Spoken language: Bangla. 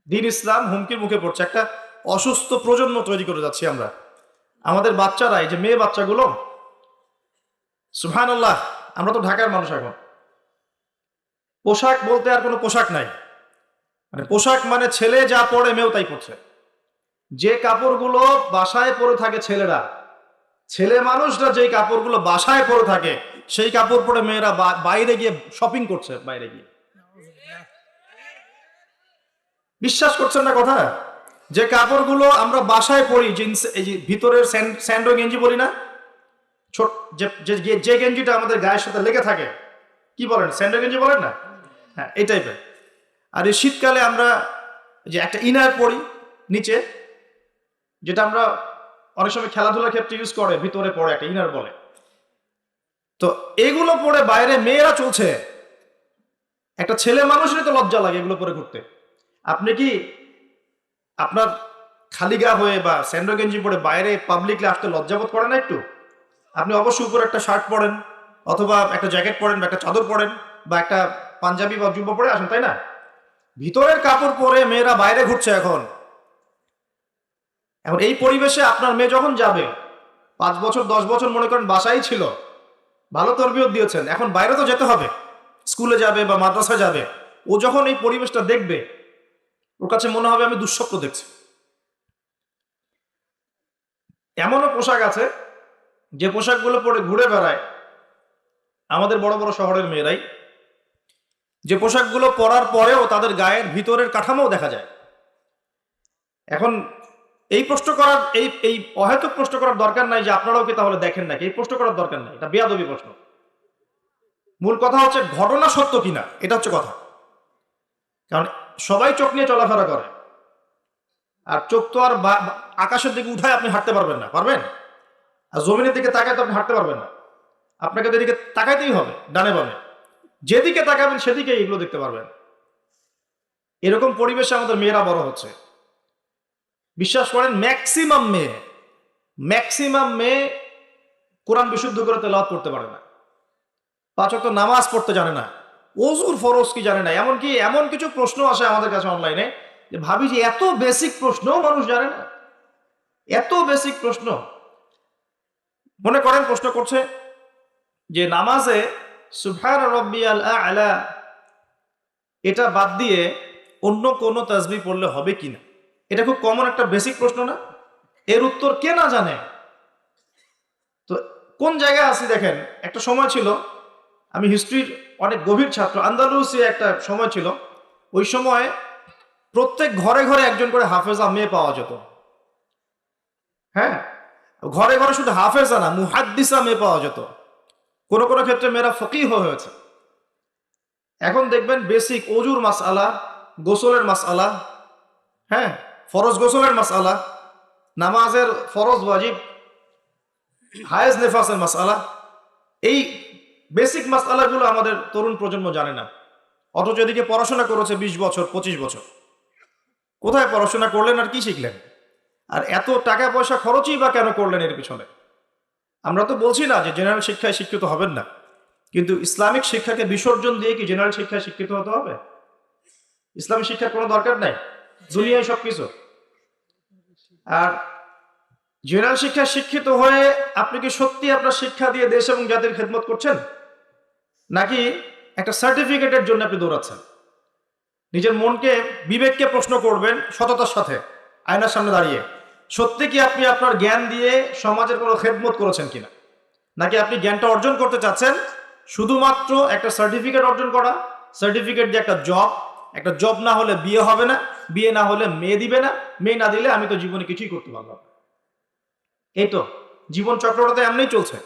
দিন ইসলাম হুমকির মুখে পড়ছে। একটা অসুস্থ প্রজন্ম তৈরি করে যাচ্ছি আমরা। আমাদের বাচ্চারা, এই যে মেয়ে বাচ্চাগুলো, সুবহানাল্লাহ, আমরা তো ঢাকার মানুষ, এখন পোশাক বলতে আর কোনো পোশাক নাই। মানে পোশাক মানে ছেলে যা পরে মেয়েও তাই পড়ছে। যে কাপড়গুলো বাসায় পরে থাকে ছেলেরা, ছেলে মানুষরা যেই কাপড়গুলো বাসায় পরে থাকে, সেই কাপড় পরে মেয়েরা বাইরে গিয়ে শপিং করছে। বাইরে গিয়ে, বিশ্বাস করছেন না কথা? যে কাপড়গুলো আমরা বাসায় পরি, জিন্স, এই যে ভিতরের স্যান্ডো গেঞ্জি বলি না, ছোট যে গেঞ্জিটা আমাদের গায়ের সাথে লেগে থাকে, কি বলেন, স্যান্ডো গেঞ্জি বলেন না? হ্যাঁ, এই টাইপের। আর এই শীতকালে আমরা যে একটা ইনার পরি নিচে, যেটা আমরা অনেক সময় খেলাধুলার ক্ষেত্রে ইউজ করে, ভিতরে পরে একটা ইনার বলে। তো এগুলো পরে বাইরে মেয়েরা চলছে। একটা ছেলে মানুষেরই তো লজ্জা লাগে এগুলো পরে ঘুরতে। আপনি কি আপনার খালি গা হয়ে বা স্যান্ডো গেঞ্জি পরে বাইরে পাবলিকলি আসতে লজ্জাবোধ করেন না একটু? আপনি অবশ্যই উপরে একটা শার্ট পরেন, অথবা একটা জ্যাকেট পরেন, বা একটা চাদর পরেন, বা একটা পাঞ্জাবি বা জুব্বা পরে আসেন, তাই না? ভিতরের কাপড় পরে মেয়েরা বাইরে ঘুরছে এখন। এখন এই পরিবেশে আপনার মেয়ে যখন যাবে, 5 বছর 10 বছর মনে করেন বাসায় ছিল, ভালো তরবিয়ত দিয়েছেন, এখন বাইরে তো যেতে হবে, স্কুলে যাবে বা মাদ্রাসায় যাবে। ও যখন এই পরিবেশটা দেখবে, ওর কাছে মনে হবে আমি দুঃস্বপ্ন দেখছি। এমনও পোশাক আছে যে পোশাকগুলো পরে ঘুরে বেড়ায় আমাদের বড় বড় শহরের মেয়েরাই, যে পোশাকগুলো পরার পরেও তাদের গায়ের ভিতরের কাঠামোও দেখা যায়। এখন এই প্রশ্ন করার, এই অহেতুক প্রশ্ন করার দরকার নাই যে আপনারাও কি তাহলে দেখেন নাকি, এই প্রশ্ন করার দরকার নাই, এটা বেয়াদবি প্রশ্ন। মূল কথা হচ্ছে ঘটনা সত্য কিনা, এটা হচ্ছে কথা। কারণ সবাই চোখ নিয়ে চলাফেরা করে, আর চোখ তো আর আকাশের দিকে উঠায় আপনি হাঁটতে পারবেন না, পারবেন? আর জমিনের দিকে তাকায় তো আপনি হাঁটতে পারবেন না। আপনাকে তো এদিকে তাকাইতেই হবে, ডানে বামে, যেদিকে তাকাবেন সেদিকে এগুলো দেখতে পারবেন। এরকম পরিবেশে আমাদের মেয়েরা বড় হচ্ছে। বিশ্বাস করেন, ম্যাক্সিমাম মেয়ে কোরআন বিশুদ্ধ করে তেলাওয়াত করতে পারে না, 5 ওয়াক্ত নামাজ পড়তে জানে না, ওযুর ফরজ কি জানে না। এমনকি এমন কিছু প্রশ্ন আসে আমাদের কাছে অনলাইনে, যে ভাবি যে এত বেসিক প্রশ্নও মানুষ জানে না। এত বেসিক প্রশ্ন। মনে করেন প্রশ্ন করছে যে নামাজে সুবহান রাব্বিয়াল আ'লা এটা বাদ দিয়ে অন্য কোন তাসবিহ পড়লে হবে কিনা। এটা খুব কমন একটা বেসিক প্রশ্ন না? এর উত্তর কে না জানে? তো কোন জায়গায় আছি দেখেন। একটা সময় ছিল, আমি হিস্ট্রির অনেক গভীর ছাত্র, আন্দালুসে একটা সময় ছিল, ওই সময় প্রত্যেক ঘরে ঘরে একজন করে হাফেজা মেয়ে পাওয়া যেত। হ্যাঁ, ঘরে ঘরে শুধু হাফেজা না, মুহাদ্দিসা মেয়ে পাওয়া যেত। কোনো কোনো ক্ষেত্রে মেয়েরা ফকিহ হয়েছে। এখন দেখবেন বেসিক ওজুর মাসআলা, গোসলের মাসআলা, হ্যাঁ, ফরজ গোসলের মাসআলা, নামাজের ফরজ ওয়াজিব, হায়েজ নেফাসের মাসআলা, এই বেসিক মাসআলাগুলো আমাদের তরুণ প্রজন্ম জানে না। অথচ এদিকে পড়াশোনা করেছে 20 বছর 25 বছর। কোথায় পড়াশোনা করলেন আর কি শিখলেন? আর এত টাকা পয়সা খরচই বা কেন করলেন এর পিছনে? আমরা তো বলছি না যে জেনারেল শিক্ষায় শিক্ষিত হবেন না, কিন্তু ইসলামিক শিক্ষাকে বিসর্জন দিয়ে কি জেনারেল শিক্ষায় শিক্ষিত হতে হবে? ইসলামিক শিক্ষার কোনো দরকার নাই, দুনিয়ায় সবকিছু। আর জেনারেল শিক্ষায় শিক্ষিত হয়ে আপনি কি সত্যি আপনার শিক্ষা দিয়ে দেশ এবং জাতির খেদমত করছেন, নাকি একটা সার্টিফিকেটের জন্য আপনি দৌড়াচ্ছেন? নিজের মনকে, বিবেককে প্রশ্ন করবেন সততার সাথে, আয়নার সামনে দাঁড়িয়ে, সত্যি কি আপনি আপনার জ্ঞান দিয়ে সমাজের কোনো খেদমত করেছেন কিনা, নাকি আপনি জ্ঞানটা অর্জন করতে চাচ্ছেন শুধুমাত্র একটা সার্টিফিকেট অর্জন করা, সার্টিফিকেট দিয়ে একটা জব না হলে বিয়ে হবে না, বিয়ে না হলে মেয়ে দিবে না, মেয়ে না দিলে আমি তো জীবনে কিছুই করতে পারলাম না। এই তো জীবন চক্রটা তো এমনিই চলছে।